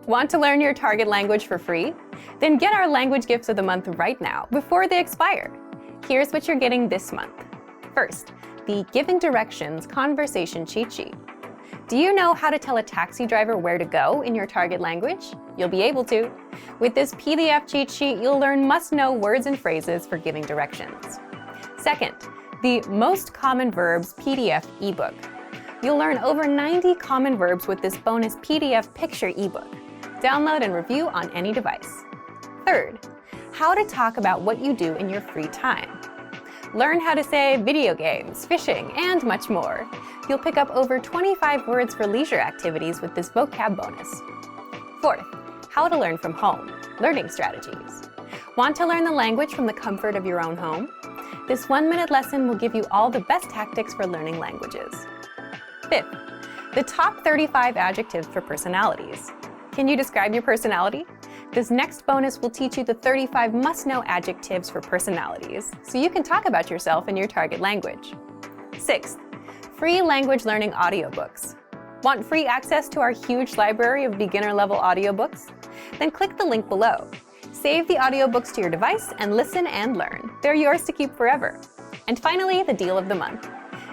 Want to learn your target language for free? Then get our language gifts of the month right now before they expire. Here's what you're getting this month. First, the Giving Directions Conversation Cheat Sheet. Do you know how to tell a taxi driver where to go in your target language? You'll be able to. With this PDF cheat sheet, you'll learn must-know words and phrases for giving directions. Second, the Most Common Verbs PDF ebook. You'll learn over 90 common verbs with this bonus PDF picture ebook. Download and review on any device. Third, how to talk about what you do in your free time. Learn how to say video games, fishing, and much more. You'll pick up over 25 words for leisure activities with this vocab bonus. Fourth, how to learn from home, learning strategies. Want to learn the language from the comfort of your own home? This 1-minute lesson will give you all the best tactics for learning languages. Fifth, the top 35 adjectives for personalities. Can you describe your personality? This next bonus will teach you the 35 must-know adjectives for personalities, so you can talk about yourself in your target language. Sixth, free language learning audiobooks. Want free access to our huge library of beginner-level audiobooks? Then click the link below. Save the audiobooks to your device and listen and learn. They're yours to keep forever. And finally, the deal of the month.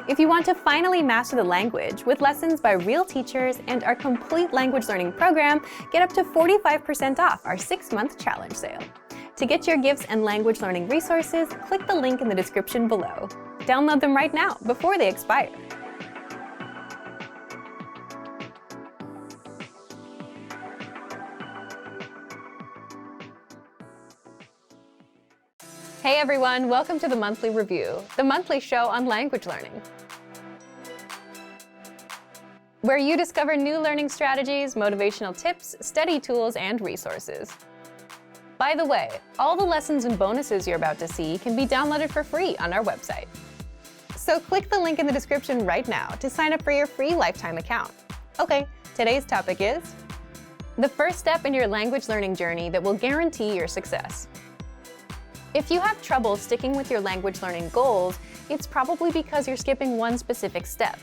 If you want to finally master the language with lessons by real teachers and our complete language learning program, get up to 45% off our 6-month challenge sale. To get your gifts and language learning resources, click the link in the description below. Download them right now before they expire. Hey everyone, welcome to the Monthly Review, the monthly show on language learning, where you discover new learning strategies, motivational tips, study tools, and resources. By the way, all the lessons and bonuses you're about to see can be downloaded for free on our website. So click the link in the description right now to sign up for your free lifetime account. Okay, today's topic is the first step in your language learning journey that will guarantee your success. If you have trouble sticking with your language learning goals, it's probably because you're skipping one specific step.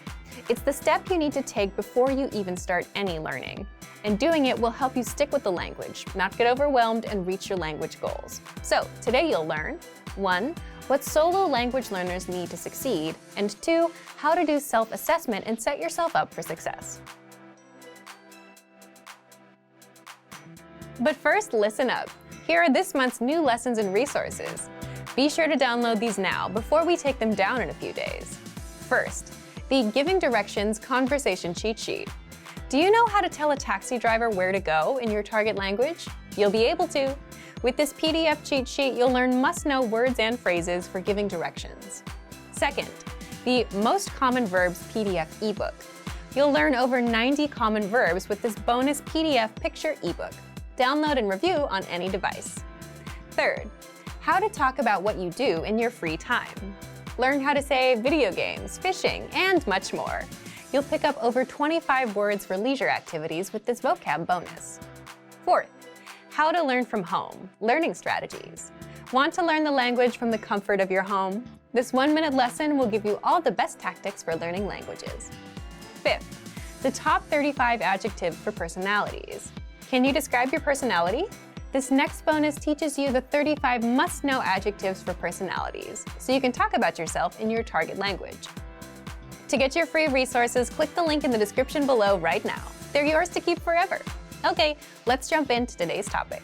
It's the step you need to take before you even start any learning. And doing it will help you stick with the language, not get overwhelmed, and reach your language goals. So today you'll learn 1. What solo language learners need to succeed, and 2. How to do self-assessment and set yourself up for success. But first, listen up. Here are this month's new lessons and resources. Be sure to download these now before we take them down in a few days. First, the Giving Directions Conversation Cheat Sheet. Do you know how to tell a taxi driver where to go in your target language? You'll be able to. With this PDF cheat sheet, you'll learn must-know words and phrases for giving directions. Second, the Most Common Verbs PDF ebook. You'll learn over 90 common verbs with this bonus PDF picture ebook. Download and review on any device. Third, how to talk about what you do in your free time. Learn how to say video games, fishing, and much more. You'll pick up over 25 words for leisure activities with this vocab bonus. Fourth, how to learn from home, learning strategies. Want to learn the language from the comfort of your home? This 1-minute lesson will give you all the best tactics for learning languages. Fifth, the top 35 adjectives for personalities. Can you describe your personality? This next bonus teaches you the 35 must-know adjectives for personalities, so you can talk about yourself in your target language. To get your free resources, click the link in the description below right now. They're yours to keep forever. Okay, let's jump into today's topic.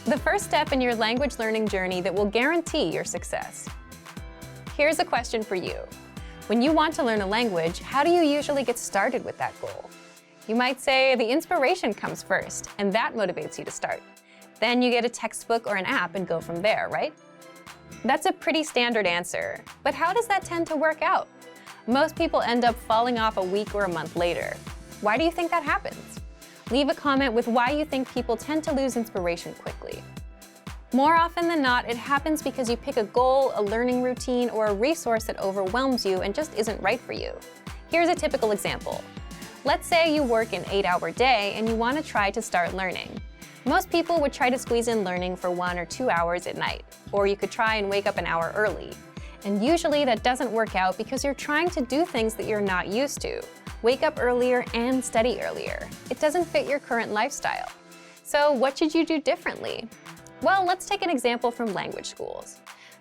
The first step in your language learning journey that will guarantee your success. Here's a question for you. When you want to learn a language, how do you usually get started with that goal? You might say the inspiration comes first, and that motivates you to start. Then you get a textbook or an app and go from there, right? That's a pretty standard answer, but how does that tend to work out? Most people end up falling off a week or a month later. Why do you think that happens? Leave a comment with why you think people tend to lose inspiration quickly. More often than not, it happens because you pick a goal, a learning routine, or a resource that overwhelms you and just isn't right for you. Here's a typical example. Let's say you work an 8-hour day and you want to try to start learning. Most people would try to squeeze in learning for 1 or 2 hours at night, or you could try and wake up an hour early. And usually that doesn't work out because you're trying to do things that you're not used to. Wake up earlier and study earlier. It doesn't fit your current lifestyle. So what should you do differently? Well, let's take an example from language schools.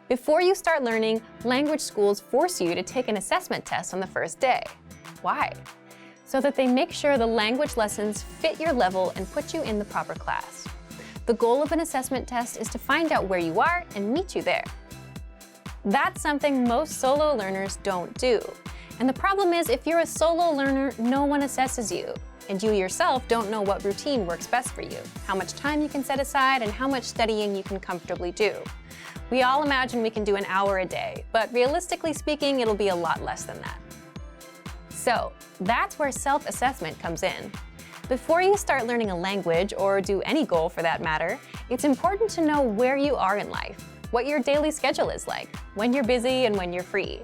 Before you start learning, language schools force you to take an assessment test on the first day. Why? So that they make sure the language lessons fit your level and put you in the proper class. The goal of an assessment test is to find out where you are and meet you there. That's something most solo learners don't do. And the problem is, if you're a solo learner, no one assesses you. And you yourself don't know what routine works best for you, how much time you can set aside, and how much studying you can comfortably do. We all imagine we can do an hour a day, but realistically speaking, it'll be a lot less than that. So that's where self-assessment comes in. Before you start learning a language, or do any goal for that matter, it's important to know where you are in life, what your daily schedule is like, when you're busy and when you're free.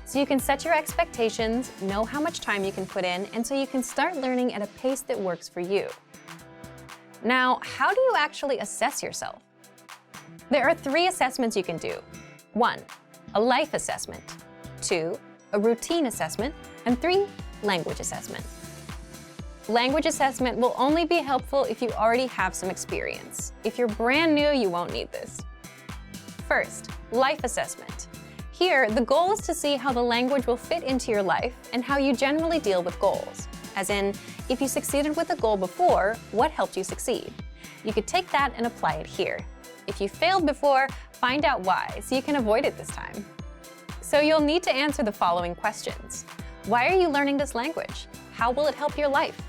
So you can set your expectations, know how much time you can put in, and so you can start learning at a pace that works for you. Now, how do you actually assess yourself? There are 3 assessments you can do. 1, a life assessment. 2, a routine assessment. And 3, language assessment. Language assessment will only be helpful if you already have some experience. If you're brand new, you won't need this. First, life assessment. Here, the goal is to see how the language will fit into your life and how you generally deal with goals. As in, if you succeeded with a goal before, what helped you succeed? You could take that and apply it here. If you failed before, find out why so you can avoid it this time. So you'll need to answer the following questions. Why are you learning this language? How will it help your life?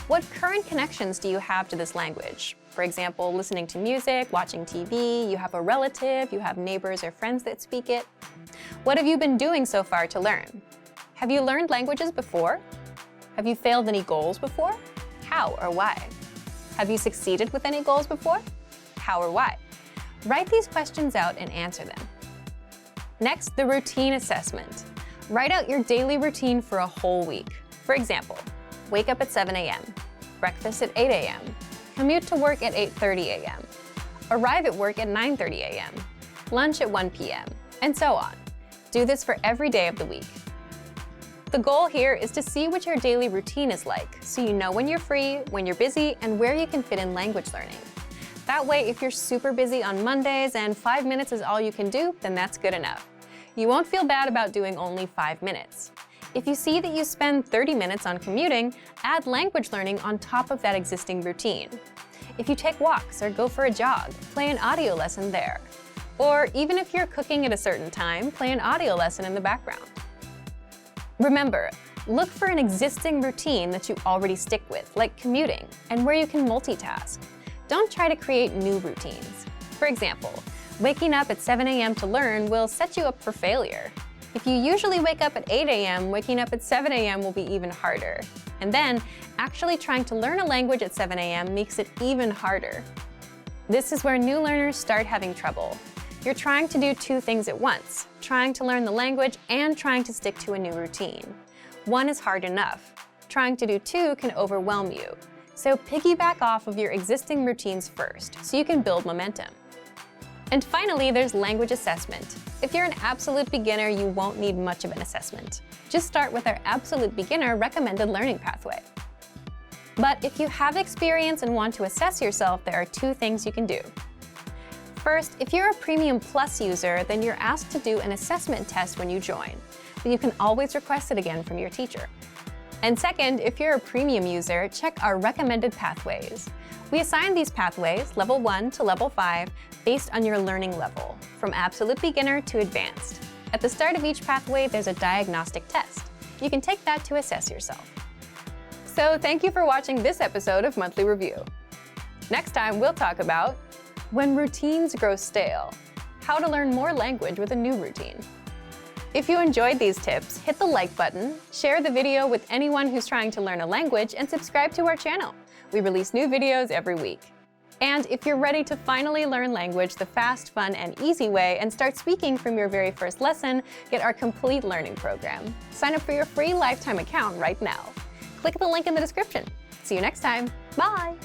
What current connections do you have to this language? For example, listening to music, watching TV, you have a relative, you have neighbors or friends that speak it. What have you been doing so far to learn? Have you learned languages before? Have you failed any goals before? How or why? Have you succeeded with any goals before? How or why? Write these questions out and answer them. Next, the routine assessment. Write out your daily routine for a whole week. For example, wake up at 7 a.m., breakfast at 8 a.m., commute to work at 8:30 a.m., arrive at work at 9:30 a.m., lunch at 1 p.m., and so on. Do this for every day of the week. The goal here is to see what your daily routine is like, so you know when you're free, when you're busy, and where you can fit in language learning. That way, if you're super busy on Mondays and 5 minutes is all you can do, then that's good enough. You won't feel bad about doing only 5 minutes. If you see that you spend 30 minutes on commuting, add language learning on top of that existing routine. If you take walks or go for a jog, play an audio lesson there. Or even if you're cooking at a certain time, play an audio lesson in the background. Remember, look for an existing routine that you already stick with, like commuting, and where you can multitask. Don't try to create new routines. For example, waking up at 7 a.m. to learn will set you up for failure. If you usually wake up at 8 a.m., waking up at 7 a.m. will be even harder. And then, actually trying to learn a language at 7 a.m. makes it even harder. This is where new learners start having trouble. You're trying to do 2 things at once, trying to learn the language and trying to stick to a new routine. 1 is hard enough. Trying to do 2 can overwhelm you. So piggyback off of your existing routines first, so you can build momentum. And finally, there's language assessment. If you're an absolute beginner, you won't need much of an assessment. Just start with our absolute beginner recommended learning pathway. But if you have experience and want to assess yourself, there are 2 things you can do. First, if you're a Premium Plus user, then you're asked to do an assessment test when you join, but you can always request it again from your teacher. And second, if you're a Premium user, check our recommended pathways. We assign these pathways, level 1 to level 5, based on your learning level, from absolute beginner to advanced. At the start of each pathway, there's a diagnostic test. You can take that to assess yourself. So thank you for watching this episode of Monthly Review. Next time, we'll talk about when routines grow stale, how to learn more language with a new routine. If you enjoyed these tips, hit the like button, share the video with anyone who's trying to learn a language, and subscribe to our channel. We release new videos every week. And if you're ready to finally learn language the fast, fun, and easy way and start speaking from your very first lesson, get our complete learning program. Sign up for your free lifetime account right now. Click the link in the description. See you next time. Bye!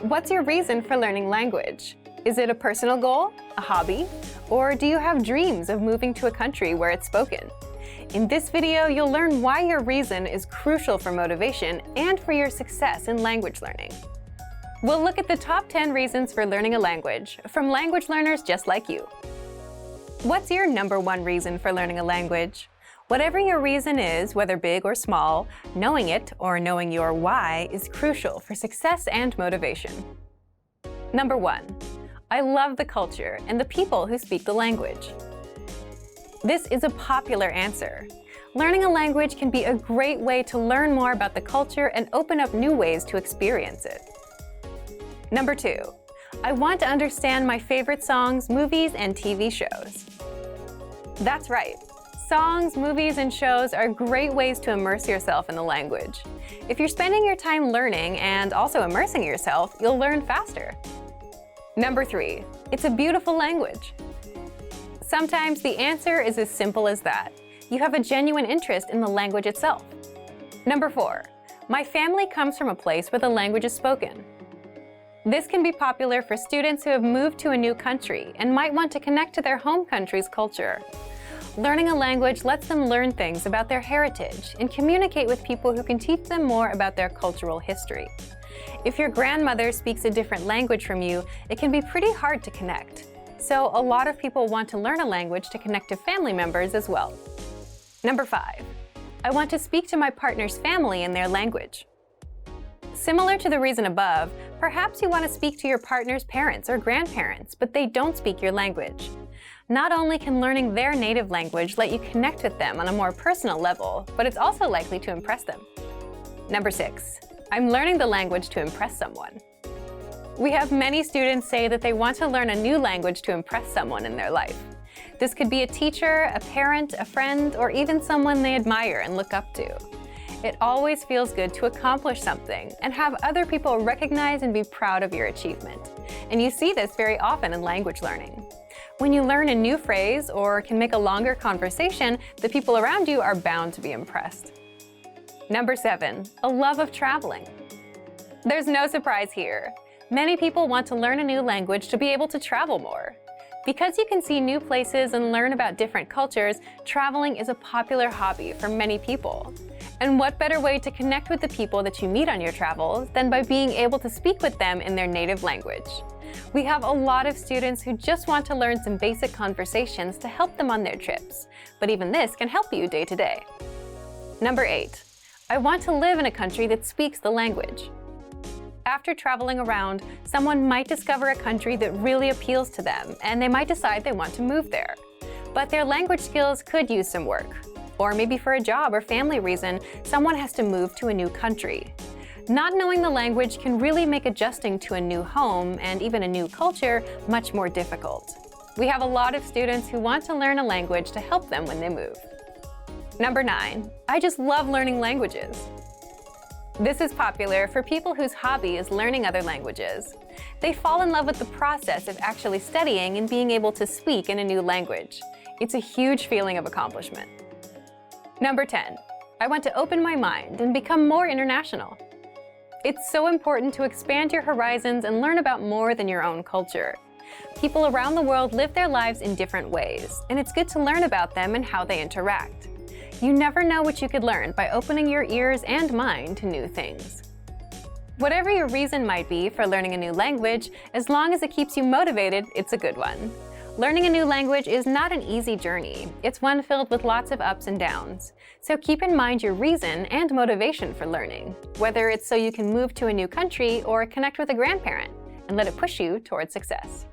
What's your reason for learning language? Is it a personal goal, a hobby, or do you have dreams of moving to a country where it's spoken? In this video, you'll learn why your reason is crucial for motivation and for your success in language learning. We'll look at the top 10 reasons for learning a language from language learners just like you. What's your number one reason for learning a language? Whatever your reason is, whether big or small, knowing it or knowing your why is crucial for success and motivation. Number 1. I love the culture and the people who speak the language. This is a popular answer. Learning a language can be a great way to learn more about the culture and open up new ways to experience it. Number 2. I want to understand my favorite songs, movies, and TV shows. That's right. Songs, movies, and shows are great ways to immerse yourself in the language. If you're spending your time learning and also immersing yourself, you'll learn faster. Number 3. It's a beautiful language. Sometimes the answer is as simple as that. You have a genuine interest in the language itself. Number 4. My family comes from a place where the language is spoken. This can be popular for students who have moved to a new country and might want to connect to their home country's culture. Learning a language lets them learn things about their heritage and communicate with people who can teach them more about their cultural history. If your grandmother speaks a different language from you, it can be pretty hard to connect. So a lot of people want to learn a language to connect to family members as well. Number 5. I want to speak to my partner's family in their language. Similar to the reason above, perhaps you want to speak to your partner's parents or grandparents, but they don't speak your language. Not only can learning their native language let you connect with them on a more personal level, but it's also likely to impress them. Number 6. I'm learning the language to impress someone. We have many students say that they want to learn a new language to impress someone in their life. This could be a teacher, a parent, a friend, or even someone they admire and look up to. It always feels good to accomplish something and have other people recognize and be proud of your achievement. And you see this very often in language learning. When you learn a new phrase or can make a longer conversation, the people around you are bound to be impressed. Number 7. A love of traveling. There's no surprise here. Many people want to learn a new language to be able to travel more. Because you can see new places and learn about different cultures, traveling is a popular hobby for many people. And what better way to connect with the people that you meet on your travels than by being able to speak with them in their native language? We have a lot of students who just want to learn some basic conversations to help them on their trips, but even this can help you day to day. Number 8. I want to live in a country that speaks the language. After traveling around, someone might discover a country that really appeals to them, and they might decide they want to move there. But their language skills could use some work. Or maybe for a job or family reason, someone has to move to a new country. Not knowing the language can really make adjusting to a new home and even a new culture much more difficult. We have a lot of students who want to learn a language to help them when they move. Number 9. I just love learning languages. This is popular for people whose hobby is learning other languages. They fall in love with the process of actually studying and being able to speak in a new language. It's a huge feeling of accomplishment. Number 10. I want to open my mind and become more international. It's so important to expand your horizons and learn about more than your own culture. People around the world live their lives in different ways, and it's good to learn about them and how they interact. You never know what you could learn by opening your ears and mind to new things. Whatever your reason might be for learning a new language, as long as it keeps you motivated, it's a good one. Learning a new language is not an easy journey. It's one filled with lots of ups and downs. So keep in mind your reason and motivation for learning, whether it's so you can move to a new country or connect with a grandparent, and let it push you towards success.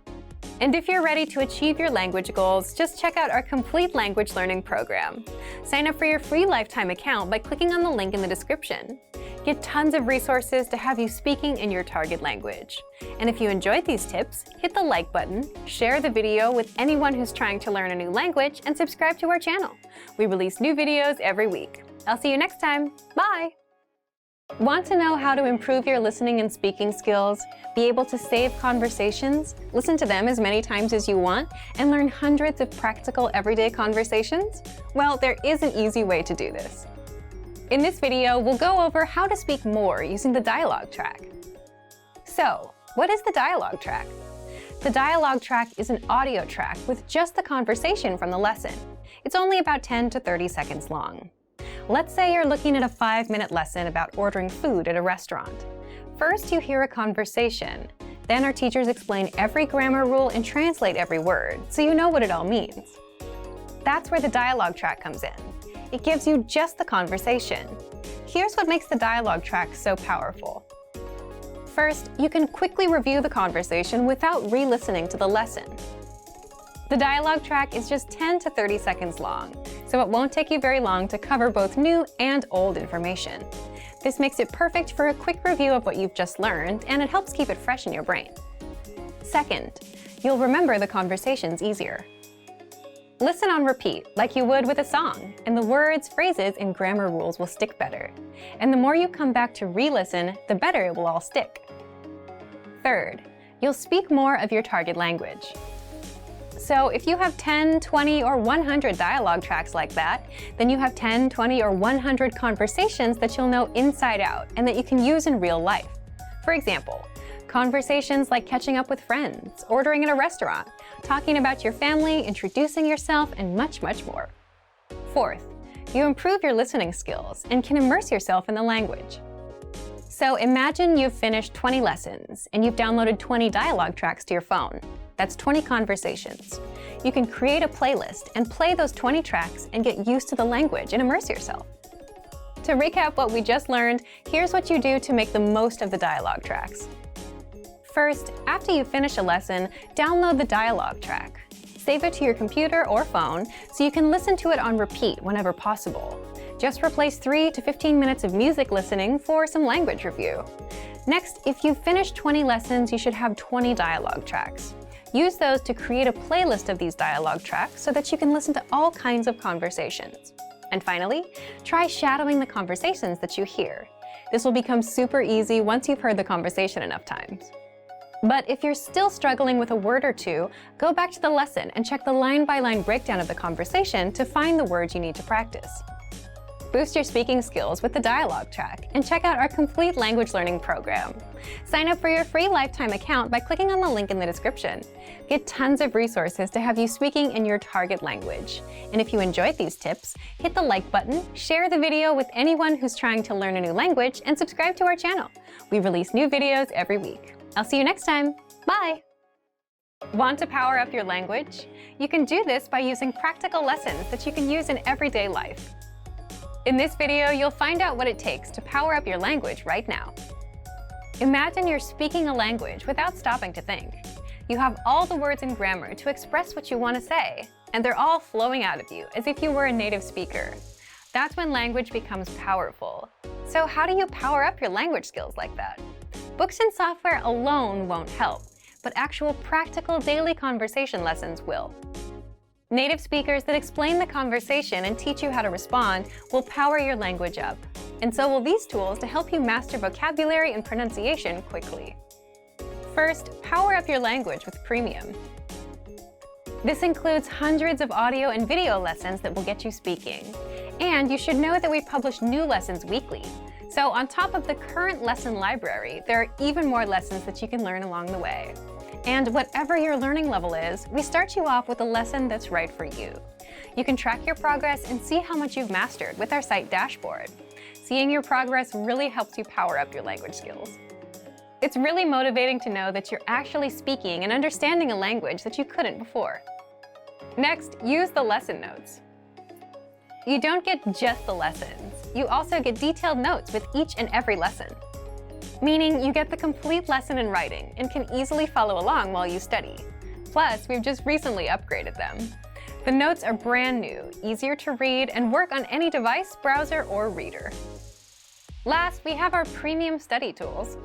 And if you're ready to achieve your language goals, just check out our complete language learning program. Sign up for your free lifetime account by clicking on the link in the description. Get tons of resources to have you speaking in your target language. And if you enjoyed these tips, hit the like button, share the video with anyone who's trying to learn a new language, and subscribe to our channel. We release new videos every week. I'll see you next time. Bye! Want to know how to improve your listening and speaking skills, be able to save conversations, listen to them as many times as you want, and learn hundreds of practical everyday conversations? Well, there is an easy way to do this. In this video, we'll go over how to speak more using the dialogue track. So, what is the dialogue track? The dialogue track is an audio track with just the conversation from the lesson. It's only about 10 to 30 seconds long. Let's say you're looking at a 5-minute lesson about ordering food at a restaurant. First, you hear a conversation. Then our teachers explain every grammar rule and translate every word, so you know what it all means. That's where the dialogue track comes in. It gives you just the conversation. Here's what makes the dialogue track so powerful. First, you can quickly review the conversation without re-listening to the lesson. The dialogue track is just 10 to 30 seconds long, so it won't take you very long to cover both new and old information. This makes it perfect for a quick review of what you've just learned, and it helps keep it fresh in your brain. Second, you'll remember the conversations easier. Listen on repeat, like you would with a song, and the words, phrases, and grammar rules will stick better. And the more you come back to re-listen, the better it will all stick. Third, you'll speak more of your target language. So if you have 10, 20, or 100 dialogue tracks like that, then you have 10, 20, or 100 conversations that you'll know inside out and that you can use in real life. For example, conversations like catching up with friends, ordering at a restaurant, talking about your family, introducing yourself, and much, much more. Fourth, you improve your listening skills and can immerse yourself in the language. So imagine you've finished 20 lessons and you've downloaded 20 dialogue tracks to your phone. That's 20 conversations. You can create a playlist and play those 20 tracks and get used to the language and immerse yourself. To recap what we just learned, here's what you do to make the most of the dialogue tracks. First, after you finish a lesson, download the dialogue track. Save it to your computer or phone so you can listen to it on repeat whenever possible. Just replace 3 to 15 minutes of music listening for some language review. Next, if you've finished 20 lessons, you should have 20 dialogue tracks. Use those to create a playlist of these dialogue tracks so that you can listen to all kinds of conversations. And finally, try shadowing the conversations that you hear. This will become super easy once you've heard the conversation enough times. But if you're still struggling with a word or two, go back to the lesson and check the line-by-line breakdown of the conversation to find the words you need to practice. Boost your speaking skills with the dialogue track and check out our complete language learning program. Sign up for your free lifetime account by clicking on the link in the description. Get tons of resources to have you speaking in your target language. And if you enjoyed these tips, hit the like button, share the video with anyone who's trying to learn a new language, and subscribe to our channel. We release new videos every week. I'll see you next time. Bye! Want to power up your language? You can do this by using practical lessons that you can use in everyday life. In this video, you'll find out what it takes to power up your language right now. Imagine you're speaking a language without stopping to think. You have all the words and grammar to express what you want to say, and they're all flowing out of you as if you were a native speaker. That's when language becomes powerful. So how do you power up your language skills like that? Books and software alone won't help, but actual practical daily conversation lessons will. Native speakers that explain the conversation and teach you how to respond will power your language up. And so will these tools to help you master vocabulary and pronunciation quickly. First, power up your language with Premium. This includes hundreds of audio and video lessons that will get you speaking. And you should know that we publish new lessons weekly. So on top of the current lesson library, there are even more lessons that you can learn along the way. And whatever your learning level is, we start you off with a lesson that's right for you. You can track your progress and see how much you've mastered with our site dashboard. Seeing your progress really helps you power up your language skills. It's really motivating to know that you're actually speaking and understanding a language that you couldn't before. Next, use the lesson notes. You don't get just the lessons. You also get detailed notes with each and every lesson. Meaning you get the complete lesson in writing and can easily follow along while you study. Plus, we've just recently upgraded them. The notes are brand new, easier to read, and work on any device, browser, or reader. Last, we have our premium study tools.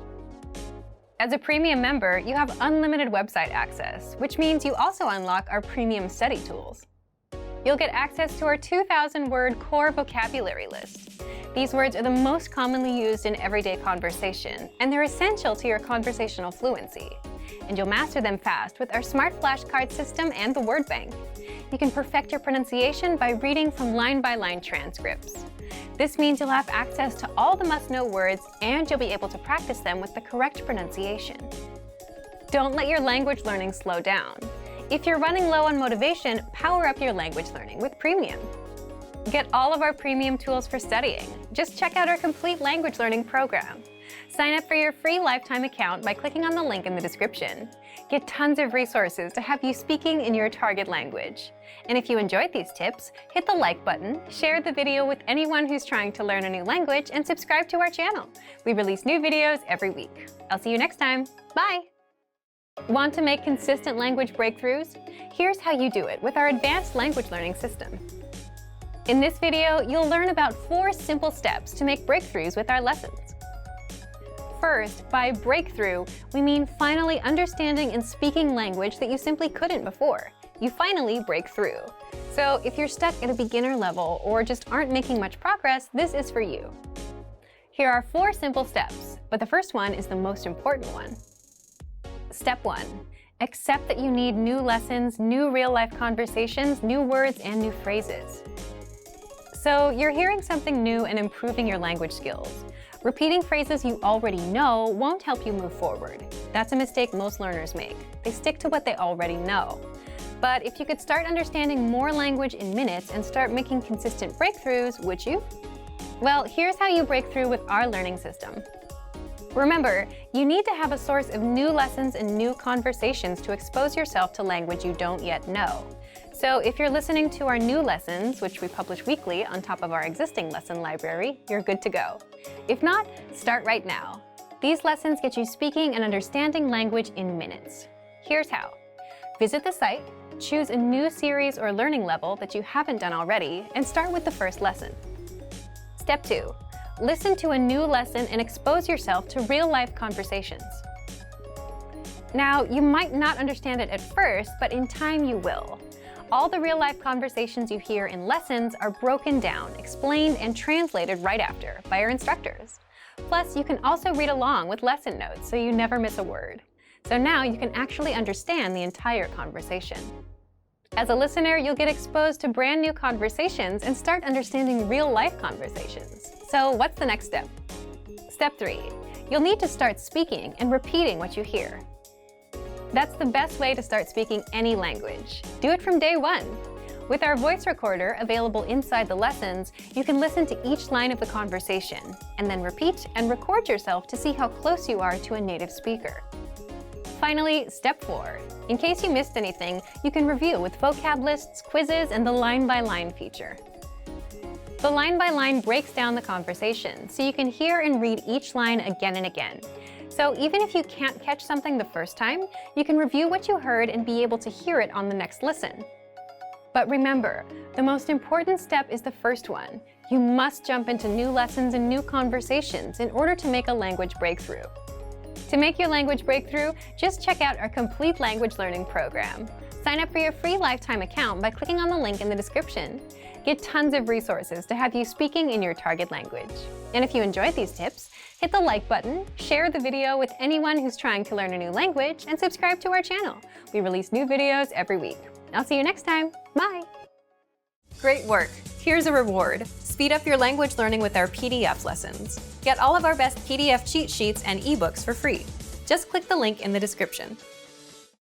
As a premium member, you have unlimited website access, which means you also unlock our premium study tools. You'll get access to our 2,000-word core vocabulary list. These words are the most commonly used in everyday conversation, and they're essential to your conversational fluency. And you'll master them fast with our smart flashcard system and the word bank. You can perfect your pronunciation by reading from line-by-line transcripts. This means you'll have access to all the must-know words, and you'll be able to practice them with the correct pronunciation. Don't let your language learning slow down. If you're running low on motivation, power up your language learning with Premium. Get all of our premium tools for studying. Just check out our complete language learning program. Sign up for your free lifetime account by clicking on the link in the description. Get tons of resources to have you speaking in your target language. And if you enjoyed these tips, hit the like button, share the video with anyone who's trying to learn a new language, and subscribe to our channel. We release new videos every week. I'll see you next time. Bye! Want to make consistent language breakthroughs? Here's how you do it with our advanced language learning system. In this video, you'll learn about 4 simple steps to make breakthroughs with our lessons. First, by breakthrough, we mean finally understanding and speaking language that you simply couldn't before. You finally break through. So if you're stuck at a beginner level or just aren't making much progress, this is for you. Here are 4 simple steps, but the first one is the most important one. Step 1. Accept that you need new lessons, new real-life conversations, new words, and new phrases. So you're hearing something new and improving your language skills. Repeating phrases you already know won't help you move forward. That's a mistake most learners make. They stick to what they already know. But if you could start understanding more language in minutes and start making consistent breakthroughs, would you? Well, here's how you break through with our learning system. Remember, you need to have a source of new lessons and new conversations to expose yourself to language you don't yet know. So if you're listening to our new lessons, which we publish weekly on top of our existing lesson library, you're good to go. If not, start right now. These lessons get you speaking and understanding language in minutes. Here's how. Visit the site, choose a new series or learning level that you haven't done already, and start with the first lesson. Step 2. Listen to a new lesson and expose yourself to real-life conversations. Now, you might not understand it at first, but in time you will. All the real-life conversations you hear in lessons are broken down, explained, and translated right after by our instructors. Plus, you can also read along with lesson notes so you never miss a word. So now you can actually understand the entire conversation. As a listener, you'll get exposed to brand new conversations and start understanding real-life conversations. So what's the next step? Step 3. You'll need to start speaking and repeating what you hear. That's the best way to start speaking any language. Do it from day 1. With our voice recorder available inside the lessons, you can listen to each line of the conversation, and then repeat and record yourself to see how close you are to a native speaker. Finally, step 4. In case you missed anything, you can review with vocab lists, quizzes, and the line-by-line feature. The line-by-line breaks down the conversation, so you can hear and read each line again and again. So even if you can't catch something the first time, you can review what you heard and be able to hear it on the next listen. But remember, the most important step is the first one. You must jump into new lessons and new conversations in order to make a language breakthrough. To make your language breakthrough, just check out our complete language learning program. Sign up for your free lifetime account by clicking on the link in the description. Get tons of resources to have you speaking in your target language. And if you enjoyed these tips, hit the like button, share the video with anyone who's trying to learn a new language, and subscribe to our channel. We release new videos every week. I'll see you next time. Bye! Great work! Here's a reward. Speed up your language learning with our PDF lessons. Get all of our best PDF cheat sheets and ebooks for free. Just click the link in the description.